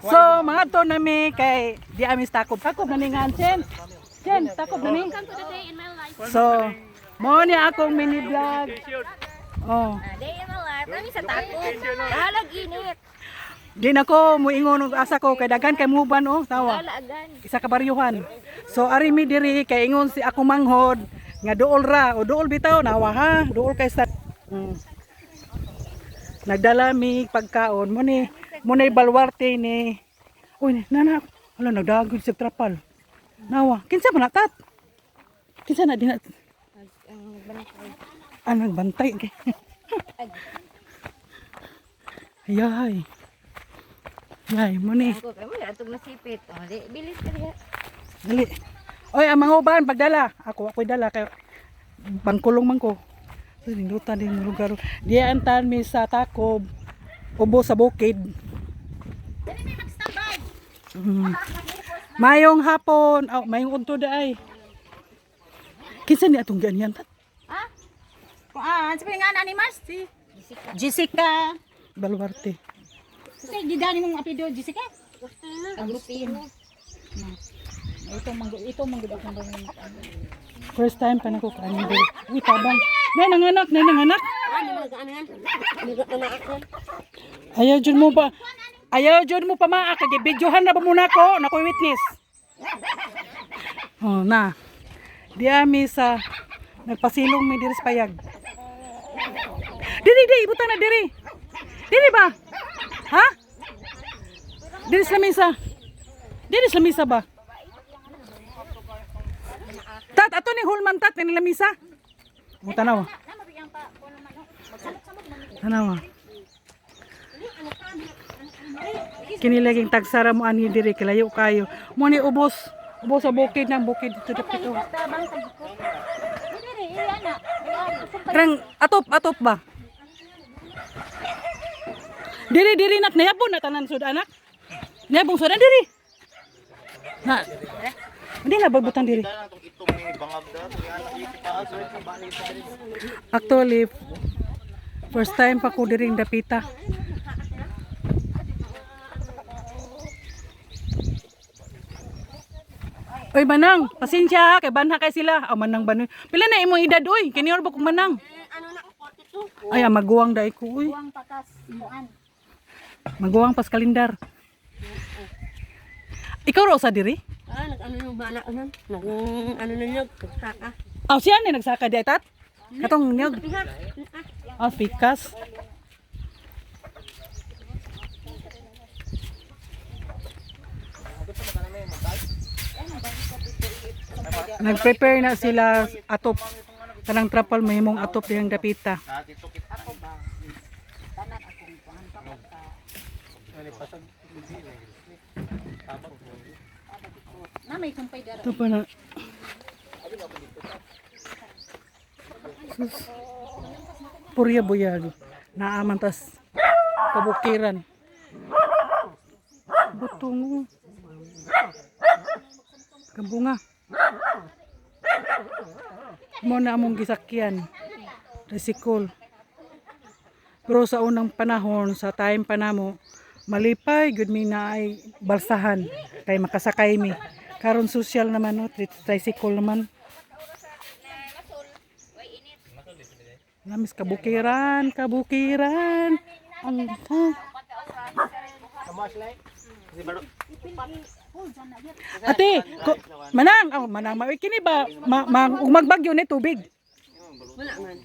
So, mga to nami kay di amis takob. Takob na ni nga, Chen. Chen, takob na ni. So, mo ni akong mini vlog. Oh. Day in my life, nami sa takot. Halag init. Di na ko muingon og asa ko kay daghan kay muban oh, tawa. Halagan. Isa ka baryuhan. So ari mi diri kay ingon si ako manghod nga duol ra o duol bitaw nawa ha, duol kay sa nagdala mi pagkaon mo ni balwarte ni. Uy, nana, wala nagdagod sa trapal. Nawa, kinsa man natat? Kinsa na din nagbantay kay. Ayay. Yay, mo ni. Ako kay mo atog nasipit. Oh, di bilis ka diha. Dali. Oy, ang mga uban pagdala. Ako'y dala kay bangkulong man ko. So, nilutan din mo lugar. Diya antan mi sa takob. Ubo sa bukid. Dali may mag-standby. Mayong hapon. Oh, mayong unto daay. Kinsa ni atong ganyan tat? Ha? Sabi nga na ni Mars si Jessica. Jessica. Baluarte. Kasi gidani mong apelyido Jessica. Agustino. Ito manggod akong bangon. First time pa nako kanin diri. Uy, tabang. Nay nanganak. Ano mag-anan? Mag-anak ako. Ayaw jud mo pa maa kay videohan na ba muna ko, nakoy witness. Oh, na. Diya mi sa nagpasilong mi diri sa payag. Diri, ibutan na diri. Diri ba? Ha? Diri sa misa. Diri sa misa ba? Tat, ato ni hulman tat, ni lamisa. O, tanawa. Tanawa. Kinilaging tagsara mo ani diri, kilayo kayo. Mo ni ubos sa bukid ng bukid dito dito. Krang, atop ba? Diri nak, nayabon na tanan sud anak. Nayabong sud diri. Na. Hindi na bagbutan diri. Actually, first time pa ko diri dapita. Oy manang, pasensya kay banha kay sila. Manang banoy. Pila na imong edad oy? Kini orbo kog manang. Ano na ako 42. Ay, maguwang dai ko oy. Buwang patas muan. Maguwang pas kalendar. Ikaw ro sa diri? Nag-ano yung bana ko nun. Nag-ano na nyo, pagsaka. Siya ni nagsaka di ay tat? Katong niyog. Piha. Pikas. Nag-prepare na sila atop. Kanang trapal mahimong atop diyang dapita. Namay kumpay dara. Ito pa na. Sus. Purya buyag. Naamantas. Kabukiran. Butong. Kabunga. Mo na among gisakyan. Resikol. Pero sa unang panahon, sa time pa namo, malipay, good mi na ay balsahan. Kay makasakay mi. Karon social naman, no? Tricycle naman. Namis kabukiran. Ang ate, manang, kini ba magbagyo ni tubig? Wala man.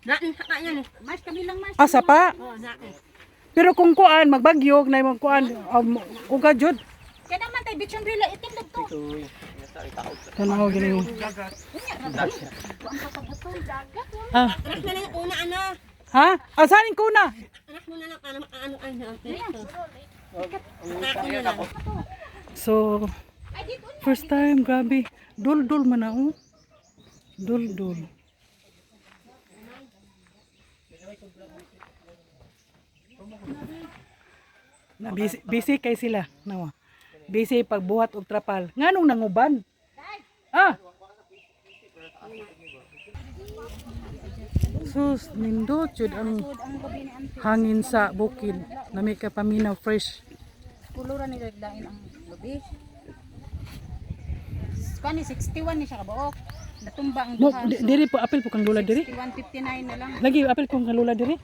Natin saka yan eh. Mas kabilang mas. Asa pa? Oo, natin. Pero kung kuan magbagyog na imong kuan uga jud. Kaya naman tayo bitch umbrella itindog to. Tanaw gini mo. Anak na lang una ano. Ha? Asanin ko na. Anak mo na lang ano. Anak na lang. So first time grabe. Dul man na oh. Dul. Na busy kay sila nawa. Busy pagbuhat og trapal. Nganong nanguban? Sus, nindot jud ang Sud ang gabi ni Ante. hangin sa bukid. Nami ka paminaw fresh. Kuluran ni dain ang gabi. Kani 61 ni siya kabuok. Natumba ang Mo duha. diri po apil po kang lula diri. 61.59 na lang. Lagi apil kong lula diri.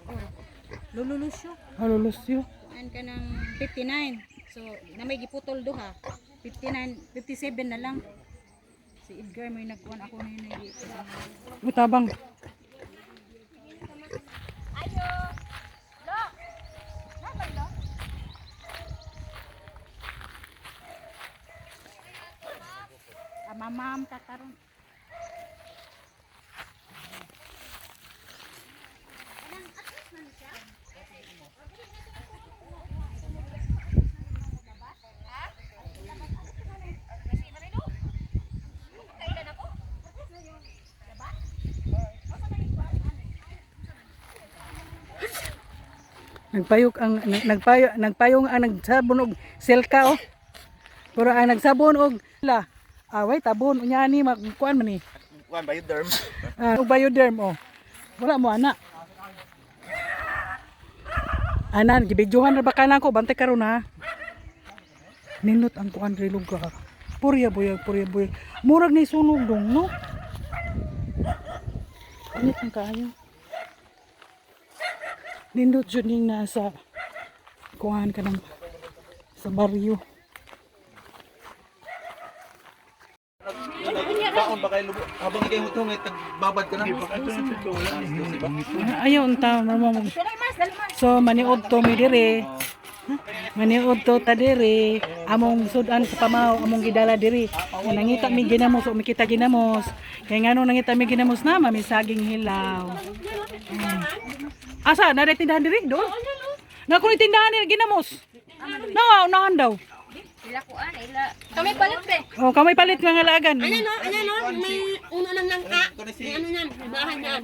Lululusyo. Halulusyo. An ka ng 59. So, na may giputol duha. 59, 57 na lang. Si Edgar may nagkuhan ako na yun. Mutabang. Mamam ka karon. Nagpayong ang nagsabon og selka oh. Pero ang nagsabon og la away tabon unya ni magkuan man ni. Kuan ba yung derm? Og bioderm oh. Wala mo ana. Anan gibidyohan ra ba kana ko bantay karon ha. Nindot ang kuan diri lugar. Purya boy. Murag ni sunog dong no. Ano ang kaayo? Nindot jud ning nasa kuhan ka ng sa baryo. Baon ba kayo lubo? Habang ikay hutong ay tagbabad ka na. Ayaw unta mamamog. So maniud to mi dire. Maniud to ta dire. Among sudan sa pamaw, among gidala dire. Nangita mi ginamos o mikita ginamos. Kay ngano nangita mi ginamos na mami saging hilaw. Asa na tindahan dire do? Na ko tindahan ni ginamos. Na unahan daw. Kami palit be. Oh, kamay palit nga ngalagan. Ano no, may uno ng nangka. May ano yan, bahay yan.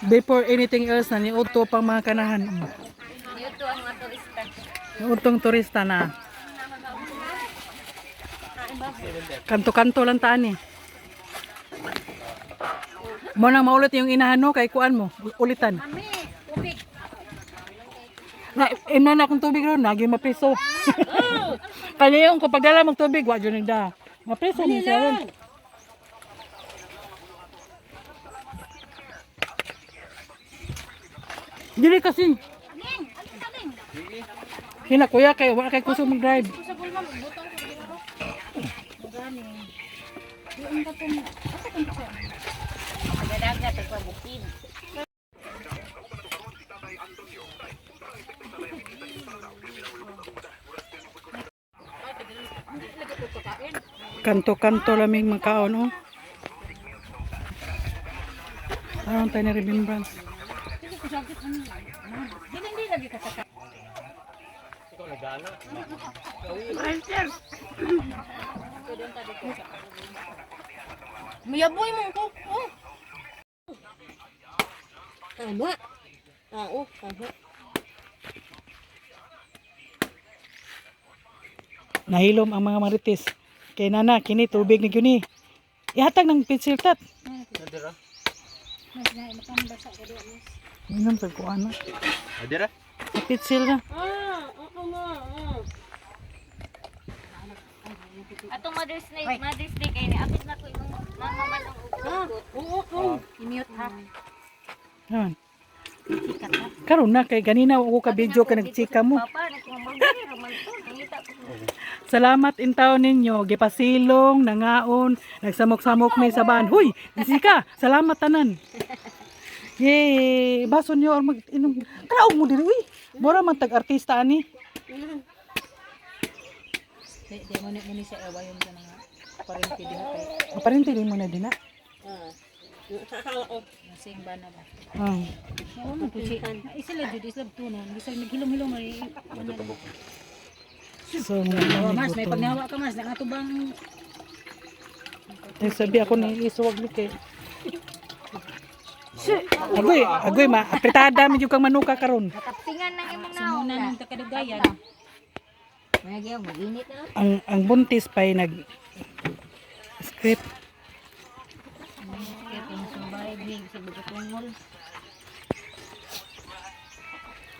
Before anything else na niud to pang mga kanahan. Dito ang mga turista. Utong turista na. Kanto-kanto lang taan eh. Mo nang maulit yung inahan no kay kuan mo, ulitan. Kami, tubig. Na ina na akong tubig ron, nagi mapiso. Kanya yung kapag dala mong tubig, wa jud nagda. Mapiso ni siya ron. Dili kasi. Hina kuya kay wala kay kusog mag-drive. Kanto-kanto laming makaon oh. Aron tayo na remembrance. Hindi lagi ka sa Mayaboy mo ko. Oh. Tama. Tao, tama. Nahilom ang mga marites. Kay nana, kini tubig ni Guni. Ihatag ng pencil tat. mas na makambasa ka doon. Minom sa kuana. Adira? Sa pencil na. Oo nga. Atong Mother's Day kay ni apit na ko imong mamamanong Oo. i-mute ha. Yan. Karon na kay ganina ako ka video ka nagchika mo. Papa, nagmamagay raman to. Nangita ko. Salamat intaw ninyo, gipasilong, nangaon, nagsamok-samok may saban. Huy, bisika, salamat tanan. Yay, baso niyo or mag-inom. Karaog mo diri, uy. Mura man tag-artista ani. Di mo ni sa ewayon ka nga. Parente din kay Aparente din mo na din na. sing bana ba. Ah. Ano po si isla jud isla tunon. Bisag naghilom-hilom ay So, mas may pagnawa ka mas na tubang sabi ako ni isuwag ni kay. Agoy ma, apretada medyo kang manuka karon. kaptingan nang imong naon. Sumuna nung takadagayan. Nagyaw, maginit na. Ang buntis pay nag script.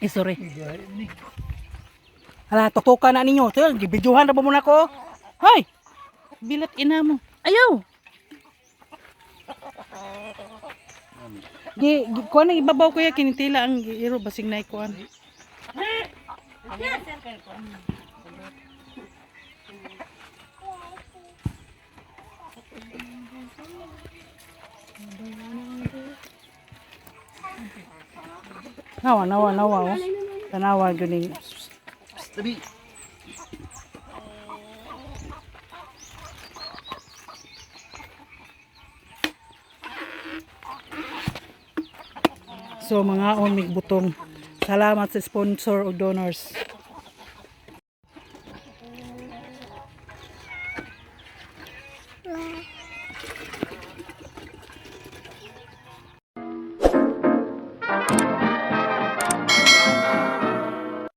Sorry. Hala, tutukan na ninyo. Sir, gibidyohan na ba muna ko? Hoy! Bilat ina mo. Ayaw! Kuha na ibabaw ko ya, kinitila ang iro, basing na ikuan. Nawa, oh. Tanawa, ganing. Tabi. So mga onmig butong. Salamat sa sponsor o donors.